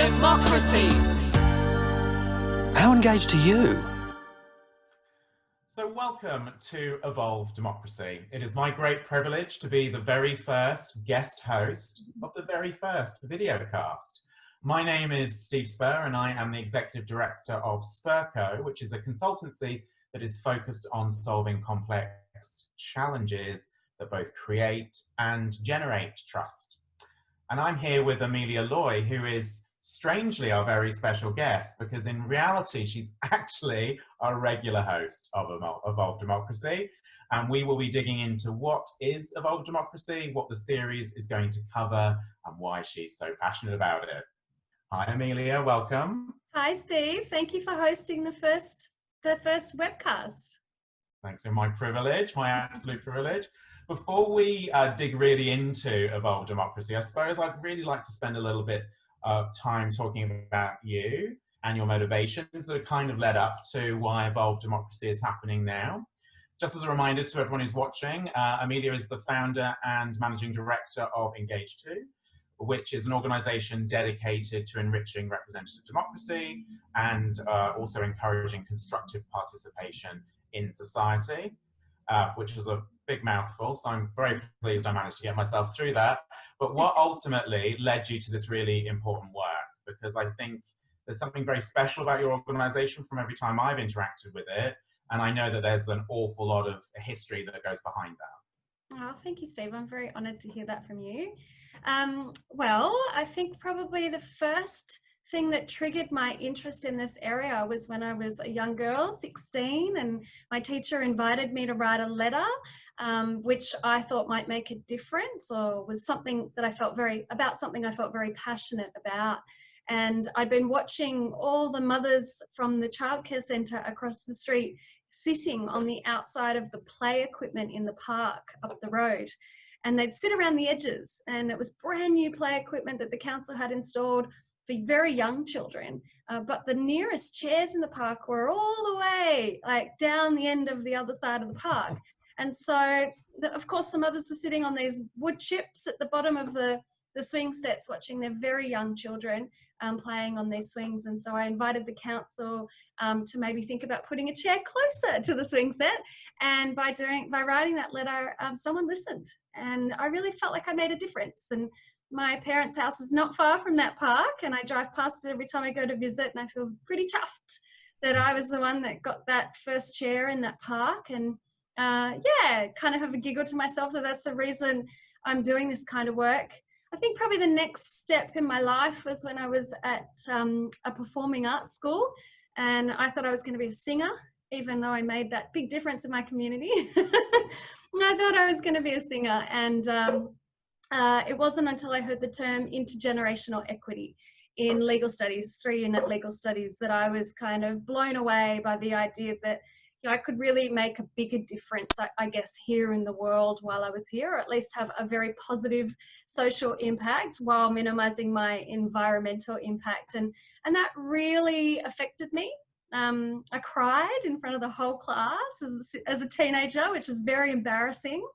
democracy. How engaged are you? So welcome to Evolve Democracy. It is my great privilege to be the very first guest host of the very first videocast. My name is Steve Spurr and I am the Executive Director of Spurr, which is a consultancy that is focused on solving complex challenges that both create and generate trust. And I'm here with Amelia Loye, who is strangely our very special guest, because in reality, she's actually our regular host of Evolve Democracy. And we will be digging into what is Evolve Democracy, what the series is going to cover, and why she's so passionate about it. Hi, Amelia, welcome. Hi, Steve. Thank you for hosting the first webcast. Thanks, and my privilege, my absolute privilege. Before we dig really into Evolve Democracy, I suppose I'd really like to spend a little bit of time talking about you and your motivations that have kind of led up to why Evolve Democracy is happening now. Just as a reminder to everyone who's watching, Amelia is the founder and managing director of Engage2, which is an organization dedicated to enriching representative democracy and also encouraging constructive participation in society, which was a big mouthful, so I'm very pleased I managed to get myself through that. But what ultimately led you to this really important work? Because I think there's something very special about your organization from every time I've interacted with it, and I know that there's an awful lot of history that goes behind that. Oh, thank you, Steve. I'm very honoured to hear that from you. Well, I think probably the first thing that triggered my interest in this area was when I was a young girl, 16, and my teacher invited me to write a letter, which I thought might make a difference, or was something that I felt very passionate about. And I'd been watching all the mothers from the childcare centre across the street sitting on the outside of the play equipment in the park up the road. And they'd sit around the edges, and it was brand new play equipment that the council had installed for very young children, but the nearest chairs in the park were all the way like down the end of the other side of the park. And so, of course, the mothers were sitting on these wood chips at the bottom of the swing sets, watching their very young children playing on these swings. And so I invited the council to maybe think about putting a chair closer to the swing set. And by writing that letter, someone listened, and I really felt like I made a difference. And my parents' house is not far from that park, and I drive past it every time I go to visit, and I feel pretty chuffed that I was the one that got that first chair in that park. And yeah, kind of have a giggle to myself that that's the reason I'm doing this kind of work. I think probably the next step in my life was when I was at a performing arts school, and I thought I was going to be a singer, even though I made that big difference in my community. I thought I was going to be a singer, and it wasn't until I heard the term intergenerational equity in legal studies, 3-unit legal studies, that I was kind of blown away by the idea that I could really make a bigger difference, I guess, here in the world while I was here, or at least have a very positive social impact while minimizing my environmental impact. And that really affected me. I cried in front of the whole class as a teenager, which was very embarrassing.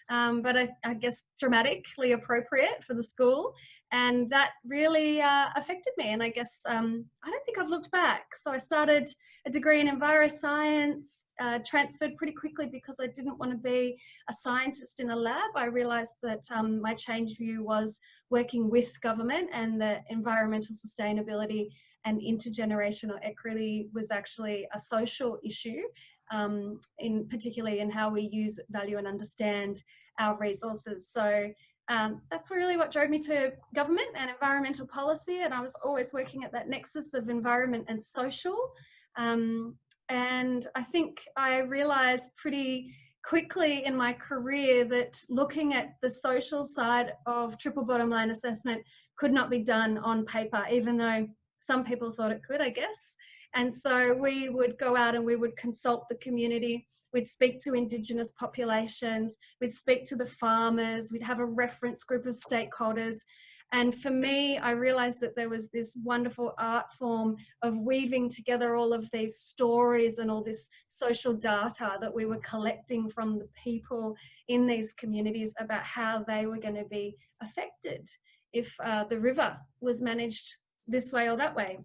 But I guess dramatically appropriate for the school, and that really affected me. And I guess I don't think I've looked back. So I started a degree in enviroscience, transferred pretty quickly because I didn't want to be a scientist in a lab. I realised that my change view was working with government, and that environmental sustainability and intergenerational equity was actually a social issue. Particularly in how we use, value and understand our resources. So that's really what drove me to government and environmental policy, and I was always working at that nexus of environment and social. And I think I realised pretty quickly in my career that looking at the social side of triple bottom line assessment could not be done on paper, even though some people thought it could, I guess. And so we would go out and we would consult the community. We'd speak to Indigenous populations. We'd speak to the farmers. We'd have a reference group of stakeholders. And for me, I realized that there was this wonderful art form of weaving together all of these stories and all this social data that we were collecting from the people in these communities about how they were going to be affected if the river was managed this way or that way.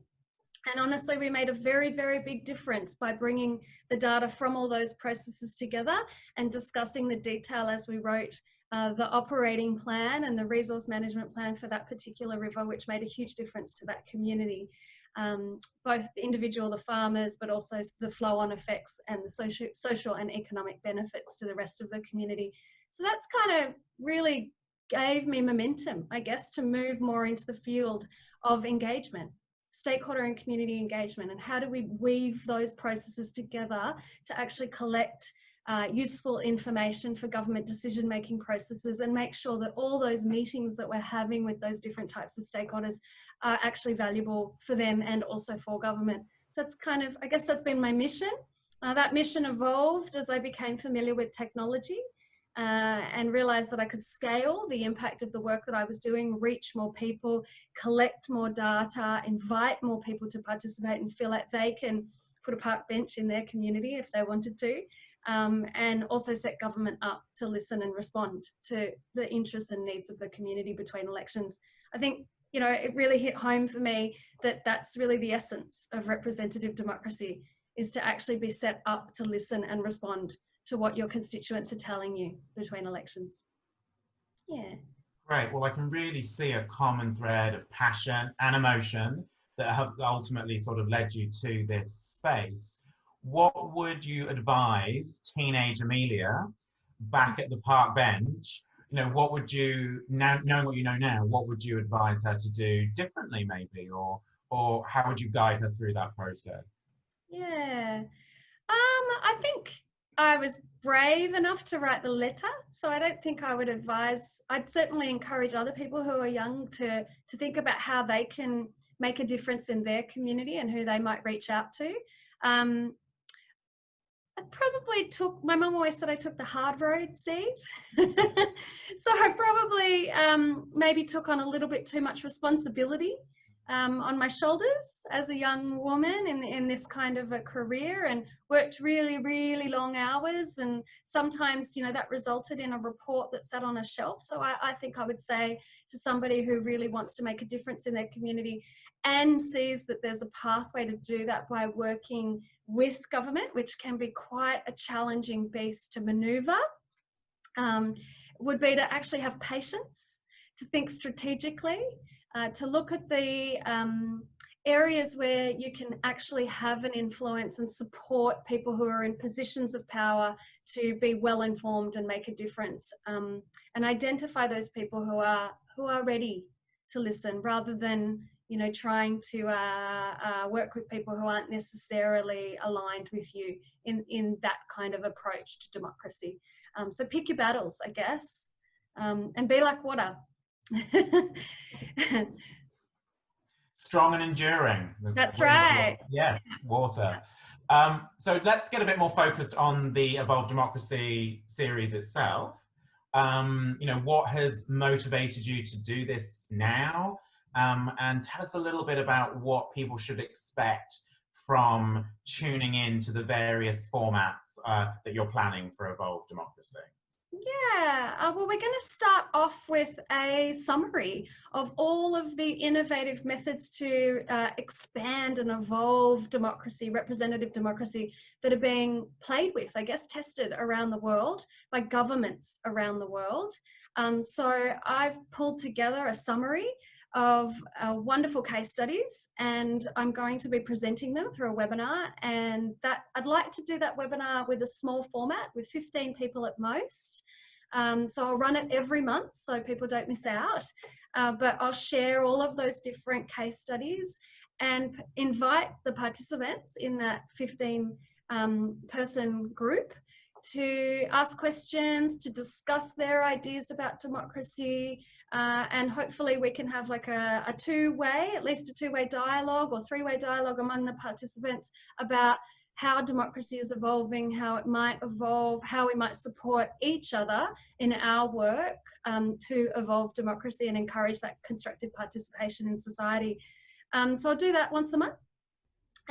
And honestly, we made a very, very big difference by bringing the data from all those processes together and discussing the detail as we wrote the operating plan and the resource management plan for that particular river, which made a huge difference to that community. Both the individual, the farmers, but also the flow-on effects and the social and economic benefits to the rest of the community. So that's kind of really gave me momentum, I guess, to move more into the field of engagement, stakeholder and community engagement, and how do we weave those processes together to actually collect useful information for government decision-making processes and make sure that all those meetings that we're having with those different types of stakeholders are actually valuable for them and also for government. So that's kind of, I guess that's been my mission. That mission evolved as I became familiar with technology and realized that I could scale the impact of the work that I was doing, reach more people, collect more data, invite more people to participate and feel like they can put a park bench in their community if they wanted to. And also set government up to listen and respond to the interests and needs of the community between elections. I think, you know, it really hit home for me that that's really the essence of representative democracy, is to actually be set up to listen and respond to what your constituents are telling you between elections. Yeah. Great. Well, I can really see a common thread of passion and emotion that have ultimately sort of led you to this space. What would you advise teenage Amelia back at the park bench? You know, what would you, now knowing what you know now, what would you advise her to do differently maybe, or how would you guide her through that process? Yeah. I think I was brave enough to write the letter, so I don't think I would advise. I'd certainly encourage other people who are young to think about how they can make a difference in their community and who they might reach out to. I probably took, my mum always said I took the hard road, Steve. So I probably maybe took on a little bit too much responsibility on my shoulders as a young woman in this kind of a career, and worked really, really long hours. And sometimes, you know, that resulted in a report that sat on a shelf. So I think I would say to somebody who really wants to make a difference in their community and sees that there's a pathway to do that by working with government, which can be quite a challenging beast to maneuver, would be to actually have patience, to think strategically, to look at the areas where you can actually have an influence and support people who are in positions of power to be well informed and make a difference, and identify those people who are ready to listen, rather than, you know, trying to work with people who aren't necessarily aligned with you in that kind of approach to democracy. So pick your battles, I guess, and be like water. Strong and enduring. That's right. Yes, water. So let's get a bit more focused on the Evolve Democracy series itself. You know, what has motivated you to do this now? And tell us a little bit about what people should expect from tuning in to the various formats that you're planning for Evolve Democracy. Yeah, well, we're going to start off with a summary of all of the innovative methods to expand and evolve democracy, representative democracy, that are being played with, I guess, tested around the world by governments around the world. So I've pulled together a summary of wonderful case studies, and I'm going to be presenting them through a webinar, and that I'd like to do that webinar with a small format with 15 people at most. So I'll run it every month so people don't miss out, but I'll share all of those different case studies and invite the participants in that 15 person group to ask questions, to discuss their ideas about democracy, and hopefully we can have like a two-way, at least a two-way dialogue or three-way dialogue among the participants about how democracy is evolving, how it might evolve, how we might support each other in our work to evolve democracy and encourage that constructive participation in society. So I'll do that once a month.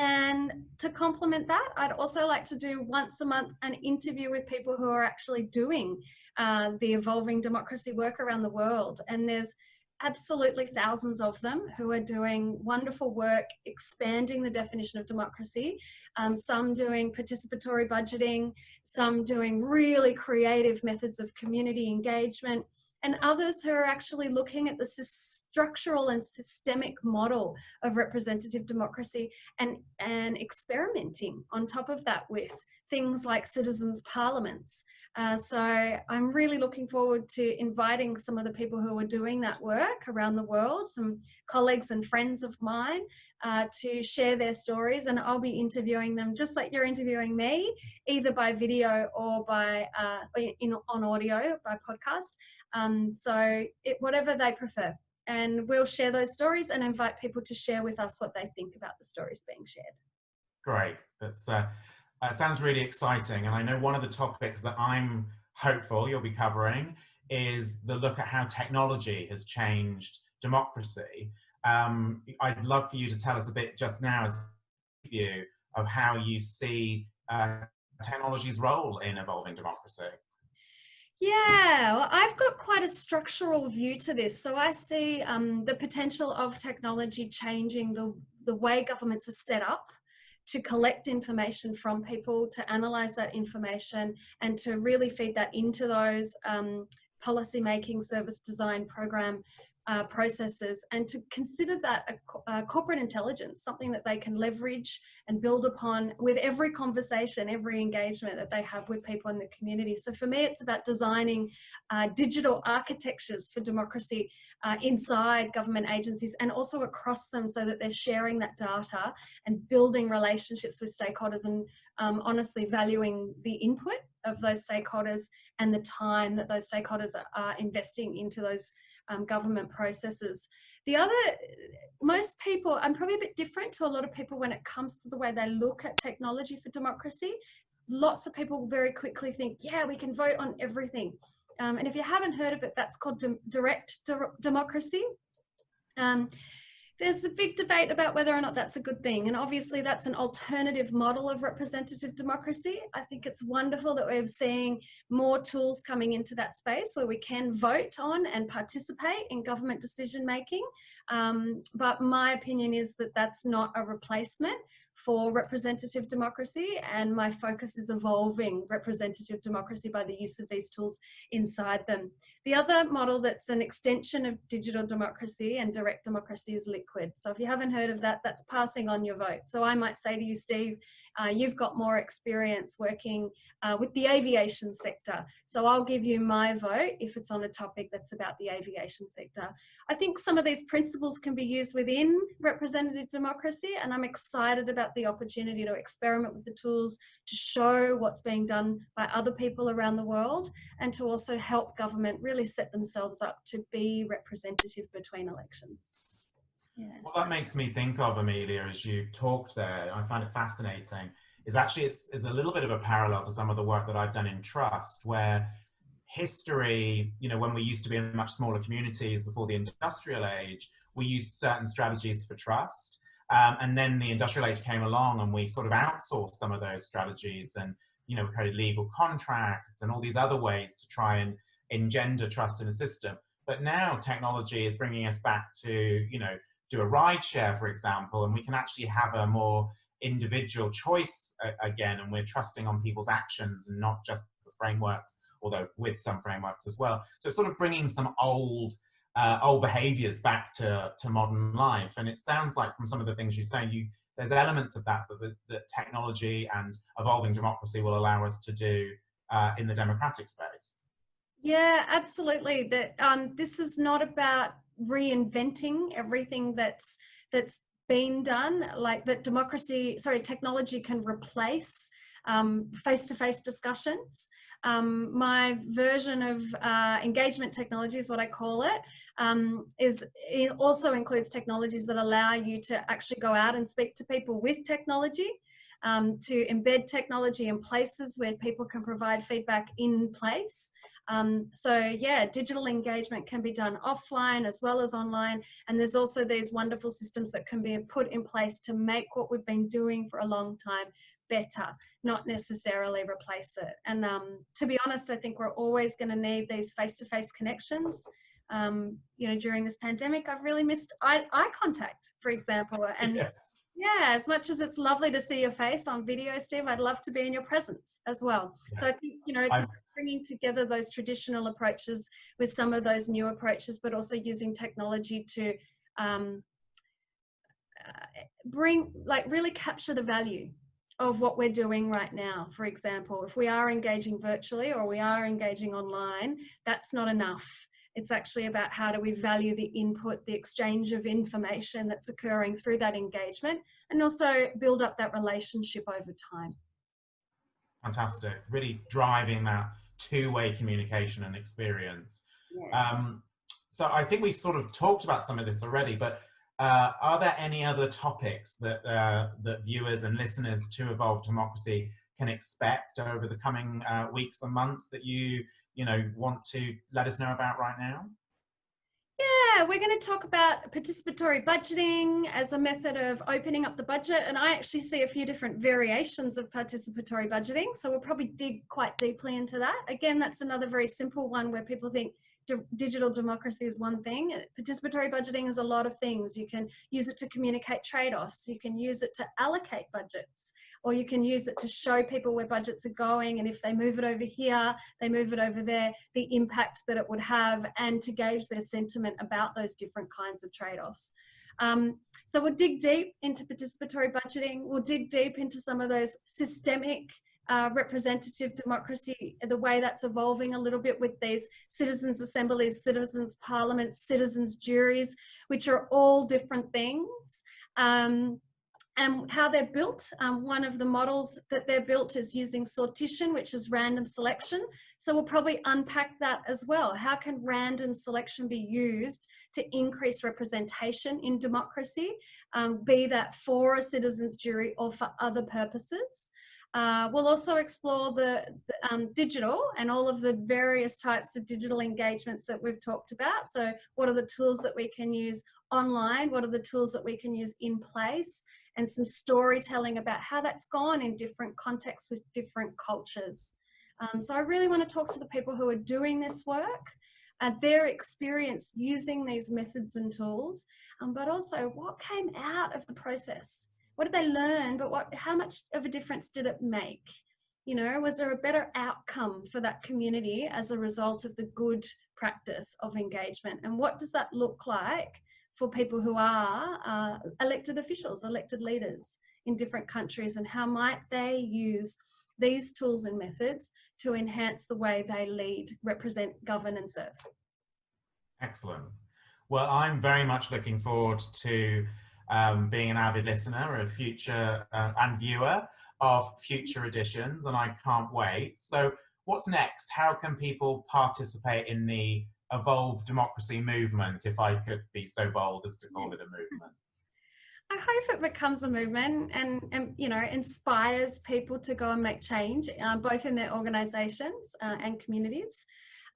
And to complement that, I'd also like to do once a month an interview with people who are actually doing the evolving democracy work around the world. And there's absolutely thousands of them who are doing wonderful work expanding the definition of democracy. Some doing participatory budgeting, some doing really creative methods of community engagement, and others who are actually looking at the structural and systemic model of representative democracy and experimenting on top of that with things like citizens' parliaments. So I'm really looking forward to inviting some of the people who are doing that work around the world, some colleagues and friends of mine, to share their stories, and I'll be interviewing them just like you're interviewing me, either by video or by on audio, by podcast. So whatever they prefer. And we'll share those stories and invite people to share with us what they think about the stories being shared. Great. That's sounds really exciting. And I know one of the topics that I'm hopeful you'll be covering is the look at how technology has changed democracy. I'd love for you to tell us a bit just now as a view of how you see technology's role in evolving democracy. Yeah, well, I've got quite a structural view to this. So I see the potential of technology changing the way governments are set up to collect information from people, to analyse that information, and to really feed that into those policy making, service design, program processes, and to consider that a corporate intelligence, something that they can leverage and build upon with every conversation, every engagement that they have with people in the community. So for me, it's about designing digital architectures for democracy inside government agencies and also across them, so that they're sharing that data and building relationships with stakeholders, and honestly valuing the input of those stakeholders and the time that those stakeholders are investing into those government processes. Most people, I'm probably a bit different to a lot of people when it comes to the way they look at technology for democracy. Lots of people very quickly think, yeah, we can vote on everything. And if you haven't heard of it, that's called direct democracy. There's a big debate about whether or not that's a good thing. And obviously that's an alternative model of representative democracy. I think it's wonderful that we're seeing more tools coming into that space where we can vote on and participate in government decision making. But my opinion is that that's not a replacement for representative democracy, and my focus is evolving representative democracy by the use of these tools inside them. The other model that's an extension of digital democracy and direct democracy is liquid. So if you haven't heard of that, that's passing on your vote. So I might say to you, Steve, you've got more experience working with the aviation sector. So I'll give you my vote if it's on a topic that's about the aviation sector. I think some of these principles can be used within representative democracy, and I'm excited about the opportunity to experiment with the tools, to show what's being done by other people around the world, and to also help government really set themselves up to be representative between elections. Yeah. What that makes me think of, Amelia, as you talked there, I find it fascinating, is actually it's a little bit of a parallel to some of the work that I've done in trust, where history, when we used to be in much smaller communities before the industrial age, we used certain strategies for trust. And then the industrial age came along and we sort of outsourced some of those strategies and, created legal contracts and all these other ways to try and engender trust in a system. But now technology is bringing us back to, do a ride share, for example, and we can actually have a more individual choice again, and we're trusting on people's actions and not just the frameworks, although with some frameworks as well. So it's sort of bringing some old behaviors back to modern life. And it sounds like from some of the things you say, there's elements of that technology and evolving democracy will allow us to do in the democratic space. Yeah, absolutely. This is not about reinventing everything that's been done, like that technology can replace face-to-face discussions. My version of engagement technology is what I call it, it also includes technologies that allow you to actually go out and speak to people with technology, to embed technology in places where people can provide feedback in place. So yeah, digital engagement can be done offline as well as online. And there's also these wonderful systems that can be put in place to make what we've been doing for a long time better, not necessarily replace it. And to be honest, I think we're always going to need these face-to-face connections. During this pandemic, I've really missed eye contact, for example. And Yes. yeah, as much as it's lovely to see your face on video, Steve, I'd love to be in your presence as well. Yeah. So I think, it's about bringing together those traditional approaches with some of those new approaches, but also using technology to really capture the value of what we're doing right now. For example, if we are engaging virtually or we are engaging online, that's not enough. It's actually about how do we value the input, the exchange of information that's occurring through that engagement, and also build up that relationship over time. Fantastic. Really driving that two-way communication and experience. Yeah. So I think we've sort of talked about some of this already, but are there any other topics that that viewers and listeners to Evolve Democracy can expect over the coming weeks and months that you want to let us know about right now? Yeah, we're going to talk about participatory budgeting as a method of opening up the budget. And I actually see a few different variations of participatory budgeting. So we'll probably dig quite deeply into that. Again, that's another very simple one where people think digital democracy is one thing. Participatory budgeting is a lot of things. You can use it to communicate trade-offs. You can use it to allocate budgets, or you can use it to show people where budgets are going, and if they move it over here, they move it over there, the impact that it would have, and to gauge their sentiment about those different kinds of trade-offs. So we'll dig deep into participatory budgeting. We'll dig deep into some of those systemic representative democracy, the way that's evolving a little bit with these citizens' assemblies, citizens' parliaments, citizens' juries, which are all different things. And how they're built. One of the models that they're built is using sortition, which is random selection. So we'll probably unpack that as well. How can random selection be used to increase representation in democracy, be that for a citizens' jury or for other purposes? We'll also explore the digital and all of the various types of digital engagements that we've talked about. So what are the tools that we can use online? What are the tools that we can use in place? And some storytelling about how that's gone in different contexts with different cultures. So I really want to talk to the people who are doing this work, their experience using these methods and tools, but also what came out of the process. What did they learn, but how much of a difference did it make? Was there a better outcome for that community as a result of the good practice of engagement? And what does that look like for people who are elected officials, elected leaders in different countries, and how might they use these tools and methods to enhance the way they lead, represent, govern and serve? Excellent. Well, I'm very much looking forward to being an avid listener, a future and viewer of future editions, and I can't wait. So what's next? How can people participate in the Evolve Democracy movement, if I could be so bold as to call it a movement? I hope it becomes a movement and inspires people to go and make change, both in their organisations and communities.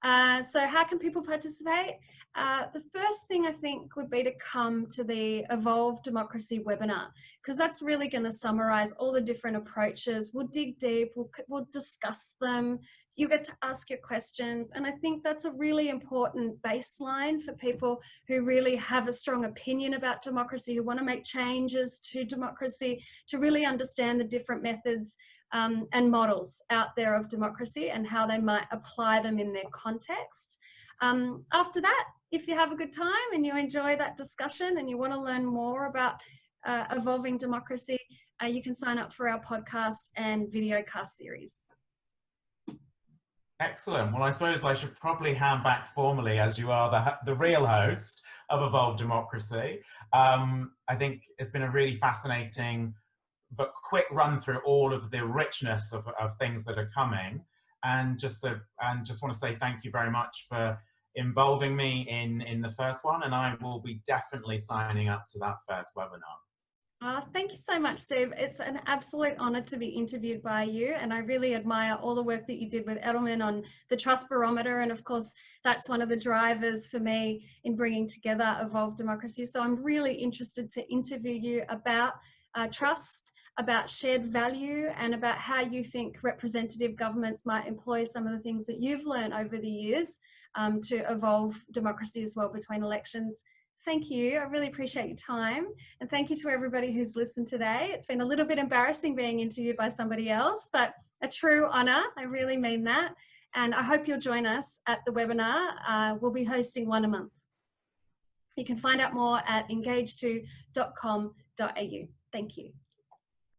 So how can people participate? The first thing I think would be to come to the Evolve Democracy webinar, because that's really going to summarise all the different approaches. We'll dig deep, we'll discuss them. You get to ask your questions, and I think that's a really important baseline for people who really have a strong opinion about democracy, who want to make changes to democracy, to really understand the different methods and models out there of democracy and how they might apply them in their context. After that, if you have a good time and you enjoy that discussion and you want to learn more about evolving democracy, you can sign up for our podcast and videocast series. Excellent. Well, I suppose I should probably hand back formally, as you are the real host of Evolve Democracy. I think it's been a really fascinating but quick run through all of the richness of things that are coming, and just want to say thank you very much for involving me in the first one, and I will be definitely signing up to that first webinar. Thank you so much, Steve. It's an absolute honour to be interviewed by you, and I really admire all the work that you did with Edelman on the Trust Barometer, and of course that's one of the drivers for me in bringing together Evolve Democracy. So I'm really interested to interview you about trust, about shared value, and about how you think representative governments might employ some of the things that you've learned over the years to evolve democracy as well between elections. Thank you. I really appreciate your time. And thank you to everybody who's listened today. It's been a little bit embarrassing being interviewed by somebody else, but a true honour. I really mean that. And I hope you'll join us at the webinar. We'll be hosting one a month. You can find out more at engage2.com.au. Thank you.